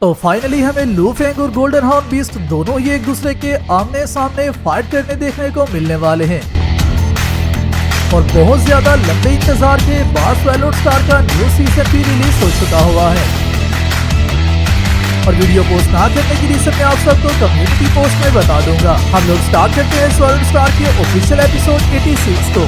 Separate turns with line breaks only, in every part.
तो फाइनली हमें लू फेंग और गोल्डन हॉर्न बीस्ट दोनों ही एक दूसरे के आमने सामने फाइट करने देखने को मिलने वाले हैं। और बहुत ज्यादा लंबे इंतजार के बाद स्वैलोड स्टार का न्यू सीजन भी रिलीज हो चुका हुआ है। और वीडियो पोस्ट ना करने की रीजन मैं आप सबको कम्युनिटी पोस्ट में बता दूंगा। हम लोग स्टार्ट करते हैं स्वैलोड स्टार के ऑफिशियल एपिसोड 86 को।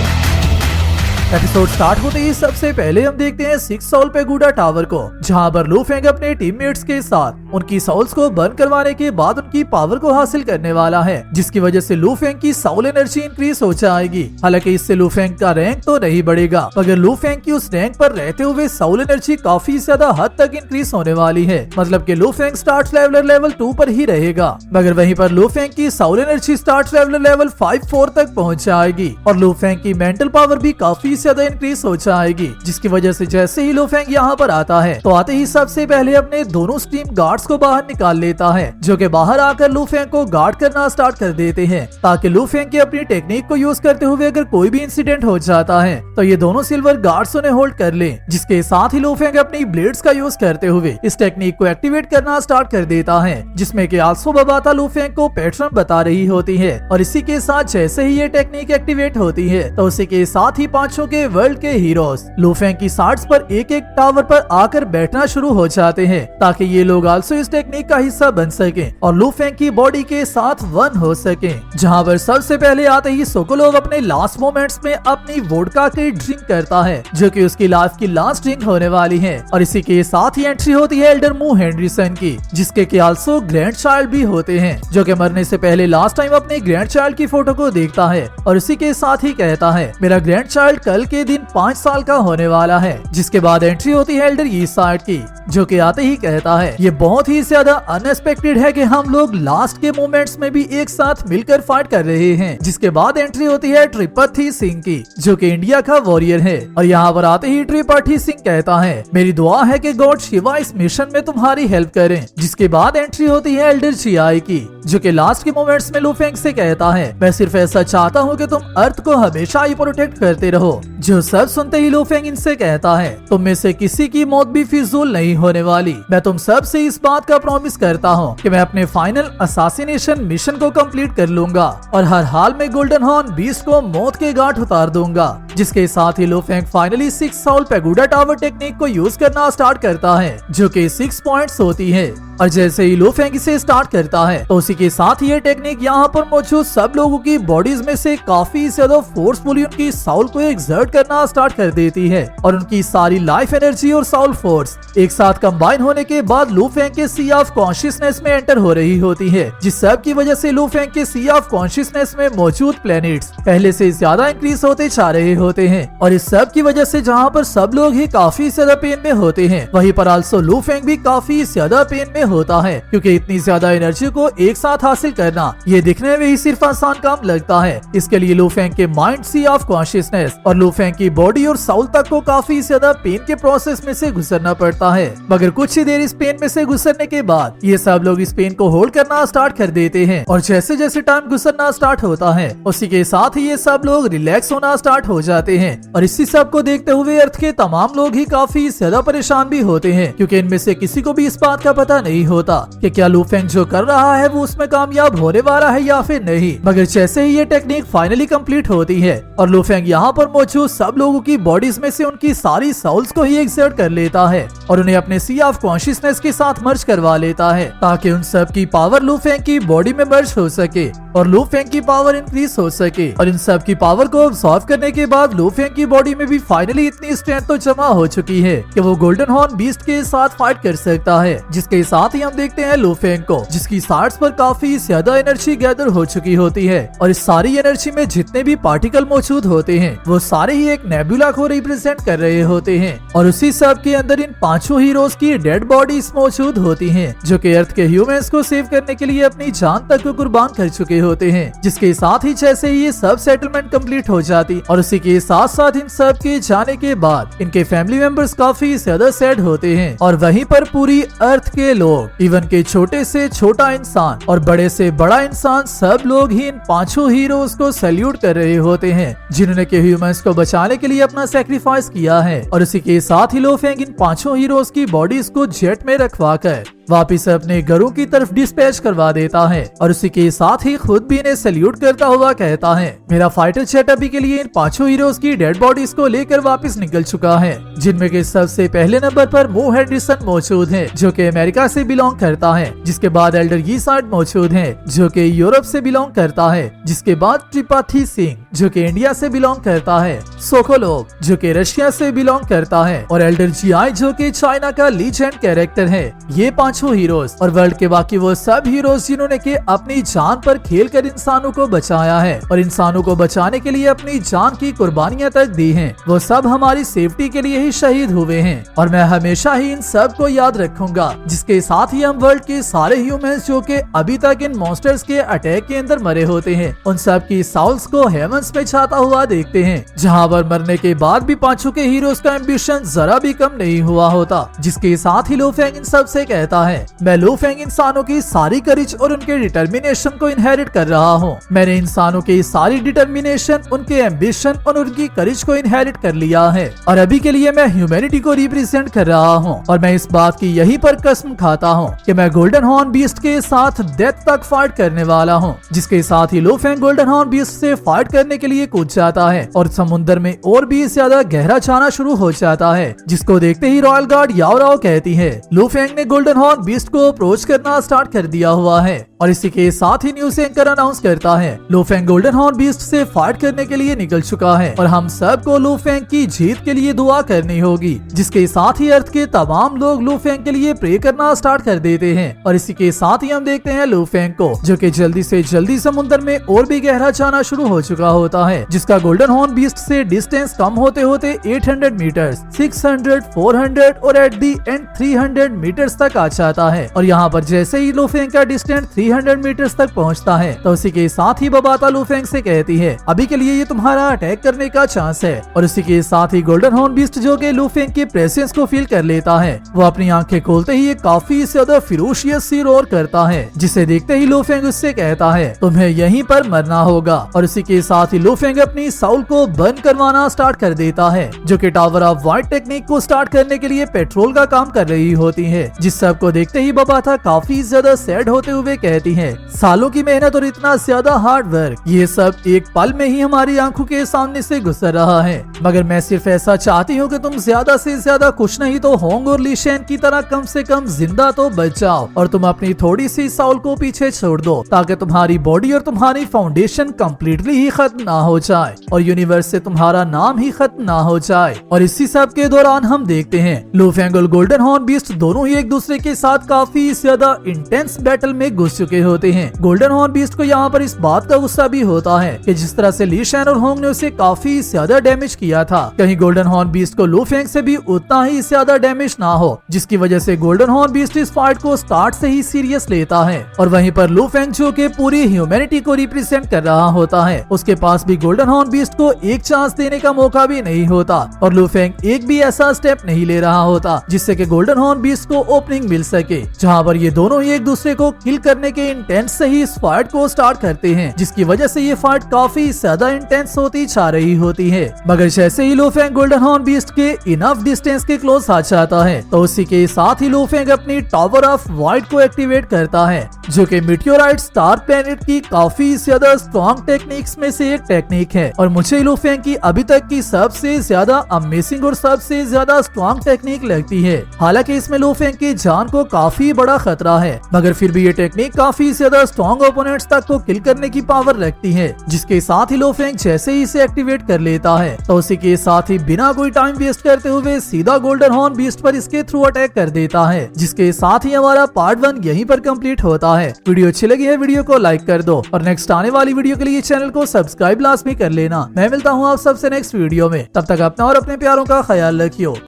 एपिसोड स्टार्ट होते ही सबसे पहले हम देखते हैं 6 सोल पेगोडा टावर को, जहां पर लू फेंग अपने टीममेट्स के साथ उनकी सोल्स को बर्न करवाने के बाद उनकी पावर को हासिल करने वाला है, जिसकी वजह से लू फेंग की सोल एनर्जी इंक्रीज हो जाएगी। हालांकि इससे लू फेंग का रैंक तो नहीं बढ़ेगा, मगर लू फेंग की उस रैंक पर रहते हुए सोल एनर्जी काफी ज्यादा हद तक इंक्रीज होने वाली है। मतलब कि लू फेंग स्टार्ट लेवल 2 पर ही रहेगा, मगर वहीं पर लू फेंग की सोल एनर्जी स्टार्ट लेवल 5-4 तक पहुंच जाएगी। और लू फेंग की मेंटल पावर भी काफी ज्यादा इंक्रीज हो जाएगी, जिसकी वजह से जैसे ही लू फेंग यहाँ पर आता है तो आते ही सबसे पहले अपने दोनों स्ट्रीम गार्ड्स को बाहर निकाल लेता है, जो कि बाहर आकर लू फेंग को गार्ड करना स्टार्ट कर देते हैं, ताकि लू फेंग की अपनी टेक्निक को यूज करते हुए अगर कोई भी इंसिडेंट हो जाता है तो ये दोनों सिल्वर गार्ड्स उन्हें होल्ड कर ले। जिसके साथ ही लू फेंग अपनी ब्लेड्स का यूज करते हुए इस टेक्निक को एक्टिवेट करना स्टार्ट कर देता है, जिसमें कि आल्सो बबाता लू फेंग को पैटर्न बता रही होती है। और इसी के साथ जैसे ही ये टेक्निक एक्टिवेट होती है तो उसी के साथ ही पांचों के वर्ल्ड के हीरोज लू फेंग की साइड्स पर एक एक टावर पर आकर बैठना शुरू हो जाते हैं, ताकि ये लोग आल्सो इस टेक्निक का हिस्सा बन सके और लू फेंग की बॉडी के साथ वन हो सके। जहां पर सबसे पहले आते ही सोकोलोव अपने लास्ट मोमेंट्स में अपनी वोडका की ड्रिंक करता है, जो कि उसकी लाइफ की लास्ट ड्रिंक होने वाली है। और इसी के साथ ही एंट्री होती है एल्डर मू हेनरिसन की, जिसके कि आल्सो ग्रैंड चाइल्ड भी होते हैं, जो कि मरने से पहले लास्ट टाइम अपने ग्रैंड चाइल्ड की फोटो को देखता है और इसी के साथ ही कहता है मेरा ग्रैंड चाइल्ड कल के दिन 5 साल का होने वाला है। जिसके बाद एंट्री होती है एल्डर ये साइड की, जो कि आते ही कहता है ये बहुत ही ज्यादा अनएक्सपेक्टेड है कि हम लोग लास्ट के मोमेंट्स में भी एक साथ मिलकर फाइट कर रहे हैं। जिसके बाद एंट्री होती है त्रिपथी सिंह की, जो कि इंडिया का वॉरियर है। और यहाँ पर आते ही त्रिपथी सिंह कहता है मेरी दुआ है कि गॉड शिवा इस मिशन में तुम्हारी हेल्प करें। जिसके बाद एंट्री होती है एल्डर चियाई की, जो कि लास्ट के मोमेंट्स में लू फेंग से कहता है मैं सिर्फ ऐसा चाहता हूँ कि तुम अर्थ को हमेशा ही प्रोटेक्ट करते रहो। जो सब सुनते ही लू फेंग इनसे कहता है तुम में से किसी की मौत भी फिजूल नहीं होने वाली। मैं तुम सब से इस बात का प्रॉमिस करता हूँ कि मैं अपने फाइनल असासिनेशन मिशन को कंप्लीट कर लूंगा और हर हाल में गोल्डन हॉर्न बीस्ट को मौत के घाट उतार दूंगा। जिसके साथ ही Lu Feng finally 6 soul pagoda tower technique को यूज करना स्टार्ट करता है, जो कि 6 पॉइंट्स होती है। और जैसे ही लू फेंग इसे स्टार्ट करता है तो उसी के साथ ये टेक्निक यहाँ पर मौजूद सब लोगों की बॉडीज में से काफी ज्यादा फोर्सफुली उनकी साउल को एक्सर्ट करना स्टार्ट कर देती है और उनकी सारी लाइफ एनर्जी और साउल फोर्स एक साथ कंबाइन होने के बाद लू फेंग के सी ऑफ कॉन्शियसनेस में एंटर हो रही होती है। जिस सब की वजह से लू फेंग के सी ऑफ कॉन्शियसनेस में मौजूद प्लैनेट्स पहले से ज्यादा इंक्रीज होते जा रहे होते हैं। और इस सब की वजह से जहाँ पर सब लोग ही काफी ज्यादा पेन में होते हैं, वहीं पर आल्सो लू फेंग भी काफी ज्यादा पेन में होता है, क्योंकि इतनी ज्यादा एनर्जी को एक साथ हासिल करना ये दिखने में ही सिर्फ आसान काम लगता है। इसके लिए लू फेंग के माइंड सी ऑफ कॉन्शियसनेस और लू फेंग की बॉडी और साउल तक को काफी ज्यादा पेन के प्रोसेस में से गुजरना पड़ता है। मगर कुछ ही देर इस पेन में से गुजरने के बाद ये सब लोग इस पेन को होल्ड करना स्टार्ट कर देते हैं और जैसे जैसे टाइम गुजरना स्टार्ट होता है उसी के साथ ही ये सब लोग रिलैक्स होना स्टार्ट हो जाते हैं। और इसी सब को देखते हुए अर्थ के तमाम लोग ही काफी ज्यादा परेशान भी होते हैं, क्योंकि इनमें से किसी को भी इस बात का पता नहीं होता कि क्या लू फेंग जो कर रहा है वो उसमें कामयाब होने वाला है या फिर नहीं। मगर जैसे ही ये टेक्निक फाइनली कंप्लीट होती है और लू फेंग यहाँ पर मौजूद सब लोगों की बॉडीज में से उनकी सारी साउल्स को ही एक्सर्ट कर लेता है और उन्हें अपने सी ऑफ कॉन्शियसनेस के साथ मर्ज करवा लेता है, ताकि उन सब की पावर लू फेंग की बॉडी में मर्ज हो सके और लू फेंग की पावर इंक्रीज हो सके। और इन सब की पावर को अब्सॉर्ब करने के बाद लू फेंग की बॉडी में भी फाइनली इतनी स्ट्रेंथ तो जमा हो चुकी है कि वो गोल्डन हॉर्न बीस्ट के साथ फाइट कर सकता है। जिसके साथ ही हम देखते हैं लू फेंग को, जिसकी साइड्स पर काफी ज्यादा एनर्जी गैदर हो चुकी होती है और इस सारी एनर्जी में जितने भी पार्टिकल मौजूद होते हैं वो सारे ही एक नेबुला को रिप्रेजेंट कर रहे होते हैं। और उसी सब के अंदर इन पांचों हीरोज की डेड बॉडीज मौजूद होती हैं, जो कि अर्थ के ह्यूमंस को सेव करने के लिए अपनी जान तक को कुर्बान कर चुके होते हैं। जिसके साथ ही जैसे ही ये सब सेटलमेंट कंप्लीट हो जाती और उसी के साथ साथ इन सब के जाने के बाद इनके फैमिली मेंबर्स काफी ज्यादा सैड होते हैं और वहीं पर पूरी अर्थ के लोग, इवन के छोटे से छोटा इंसान और बड़े से बड़ा इंसान, सब लोग ही इन पांचों हीरोज को सैल्यूट कर रहे होते हैं, जिन्होंने के ह्यूमंस को बचाने के लिए अपना सैक्रिफाइस किया है। और उसी के साथ ही लू फेंग इन पांचों हीरोज की बॉडीज को जेट में रखवा कर वापिस अपने घरों की तरफ डिस्पैच करवा देता है और उसी के साथ ही खुद भी इन्हें सैल्यूट करता हुआ कहता है, मेरा फाइटर जेट अभी के लिए इन 5 हीरोज की डेड बॉडीज को लेकर वापस निकल चुका है, जिनमें के सबसे पहले नंबर पर मो हेंडरसन मौजूद है जो कि अमेरिका से बिलोंग करता है। जिसके बाद एल्डर गीसार्ड मौजूद है जो कि यूरोप से बिलोंग करता है। जिसके बाद त्रिपाठी सिंह जो कि इंडिया से बिलोंग करता है, सोकोलोव जो कि रशिया से बिलोंग करता है और एल्डर जीआई जो कि चाइना का लीजेंड कैरेक्टर है। ये 5 हीरोज और वर्ल्ड के बाकी वो सब हीरोज जिन्होंने के अपनी जान पर खेलकर इंसानों को बचाया है और इंसानों को बचाने के लिए अपनी जान की कुर्बानियां तक दी हैं, वो सब हमारी सेफ्टी के लिए ही शहीद हुए हैं और मैं हमेशा ही इन सब को याद रखूंगा। जिसके साथ ही हम वर्ल्ड के सारे ह्यूमंस जो के अभी तक इन मॉन्स्टर्स के अटैक के अंदर मरे होते हैं, उन सब की साउल्स को हेवंस में छाता हुआ देखते हैं, जहां पर मरने के बाद भी 5 के हीरोज का एम्बिशन जरा भी कम नहीं हुआ होता। जिसके साथ ही लो फेंग इन सब से कहता है, मैं लो फेंग इंसानों की सारी करेज और उनके डिटर्मिनेशन को इनहेरिट कर रहा हूँ। मैंने इंसानों की सारी डिटर्मिनेशन, उनके एम्बिशन और उनकी करेज को इनहेरिट कर लिया है और अभी के लिए मैं ह्यूमैनिटी को रिप्रेजेंट कर रहा हूँ और मैं इस बात की यहीं पर कसम खाता हूँ कि मैं गोल्डन हॉर्न बीस्ट के साथ डेथ तक फाइट करने वाला हूँ। जिसके साथ ही लो फेंग गोल्डन हॉर्न बीस्ट से फाइट करने के लिए कूद जाता है और समुद्र में और भी ज्यादा गहरा जाना शुरू हो जाता है, जिसको देखते ही रॉयल गार्ड याओ राओ कहती है, लो फेंग ने गोल्डन हॉर्न बीस्ट को अप्रोच करना स्टार्ट कर दिया हुआ है और इसी के साथ ही न्यूज़ एंकर अनाउंस करता है, लो फेंग गोल्डन हॉर्न बीस्ट से फाइट करने के लिए निकल चुका है और हम सबको लो फेंग की जीत के लिए दुआ करनी होगी। जिसके साथ ही अर्थ के तमाम लोग लो फेंग के लिए प्रे करना स्टार्ट कर देते हैं और इसी के साथ ही हम देखते हैं लो फेंग को जो कि जल्दी से जल्दी समुद्र में और भी गहरा जाना शुरू हो चुका होता है, जिसका गोल्डन हॉर्न बीस्ट से डिस्टेंस कम होते होते 800 मीटर, 600, 400 और एट दी एंड 300 मीटर्स तक आ जाता है और यहाँ पर जैसे ही लो फेंग का डिस्टेंस 300 मीटर्स तक पहुँचता है तो उसी के साथ ही बबाता लो फेंग से कहती है, अभी के लिए ये तुम्हारा अटैक करने का चांस है और उसी के साथ ही गोल्डन हॉर्न बीस्ट जो कि लो फेंग के प्रेजेंस को फील कर लेता है, वो अपनी आंखें खोलते ही एक काफी ज्यादा फिरोशियस सी रोर करता है, जिसे देखते ही लो फेंग उससे कहता है, तुम्हें यहीं पर मरना होगा और उसी के साथ ही लो फेंग अपनी साउल को बर्न करवाना स्टार्ट कर देता है, जो कि टावर ऑफ वाइट टेक्निक को स्टार्ट करने के लिए पेट्रोल का काम कर रही होती है। जिस सब को देखते ही बबाता काफी ज्यादा सैड होते हुए कहती है, सालों की मेहनत और इतना ज्यादा हार्ड वर्क, ये सब एक पल में ही हमारी आंखों के सामने से गुजर रहा है, मगर मैं सिर्फ ऐसा चाहती हूँ कि तुम ज्यादा से ज्यादा कुछ नहीं तो होंग और लीशेन की तरह कम से कम जिंदा तो बच जाओ और तुम अपनी थोड़ी सी साउल को पीछे छोड़ दो ताकि तुम्हारी बॉडी और तुम्हारी फाउंडेशन कम्प्लीटली ही खत्म ना हो जाए और यूनिवर्स से तुम्हारा नाम ही खत्म ना हो जाए। और इसी सब के दौरान हम देखते हैं लो फेंग और गोल्डन हॉर्न बीस्ट दोनों ही एक दूसरे के साथ काफी ज्यादा इंटेंस बैटल में घुस चुके होते हैं। गोल्डन हॉर्न बीस्ट को यहाँ पर इस बात का गुस्सा भी होता है कि जिस तरह से ली शैन और होंग ने उसे काफी ज्यादा डैमेज किया था, कहीं गोल्डन हॉर्न बीस्ट को लो फेंग से भी उतना ही ज्यादा डैमेज ना हो, जिसकी वजह से गोल्डन हॉर्न बीस्ट इस फाइट को स्टार्ट से ही सीरियस लेता है और वहीं पर लो फेंग जो के पूरी ह्यूमैनिटी को रिप्रेजेंट कर रहा होता है, उसके पास भी गोल्डन हॉर्न बीस्ट को एक चांस देने का मौका भी नहीं होता और लो फेंग एक भी ऐसा स्टेप नहीं ले रहा होता जिससे कि गोल्डन हॉर्न बीस्ट को ओपनिंग मिल सके, जहां पर ये दोनों ही एक दूसरे को किल करने के इंटेंट से ही इस फाइट को स्टार्ट करते हैं, जिसकी वजह से ये फाइट काफी ज्यादा इंटेंस होती जा रही होती है। मगर जैसे ही लो फेंग गोल्डन हॉर्न बीस्ट के इनफ डिस्टेंस के क्लोज आ जाता है तो उसी के साथ ही लो फेंग अपनी टावर ऑफ वाइट को एक्टिवेट करता है, जो कि मीटियोराइट स्टार प्लैनेट की काफी ज्यादा स्ट्रॉन्ग टेक्निक्स में से एक टेक्निक है और मुझे लो फेंग की अभी तक की सबसे ज्यादा अमेजिंग और सबसे ज्यादा स्ट्रॉन्ग टेक्निक लगती है। हालांकि इसमें लो फेंग की जान को काफी बड़ा खतरा है, मगर फिर भी ये टेक्निक काफी ज्यादा स्ट्रॉन्ग ओपोनेंट्स तक को किल करने की पावर रखती है। जिसके साथ ही लो फेंग जैसे ही इसे एक्टिवेट कर लेता है तो उसी के साथ ही बिना कोई टाइम वेस्ट करते हुए सीधा गोल्डन हॉर्न बीस्ट पर इसके थ्रू अटैक कर देता है। जिसके साथ ही हमारा पार्ट 1 यहीं पर कंप्लीट होता है। वीडियो अच्छी लगी है वीडियो को लाइक कर दो और नेक्स्ट आने वाली वीडियो के लिए चैनल को सब्सक्राइब लाजमी कर लेना। मैं मिलता हूँ आप सबसे नेक्स्ट वीडियो में, तब तक अपना और अपने प्यारों का ख्याल रखियो।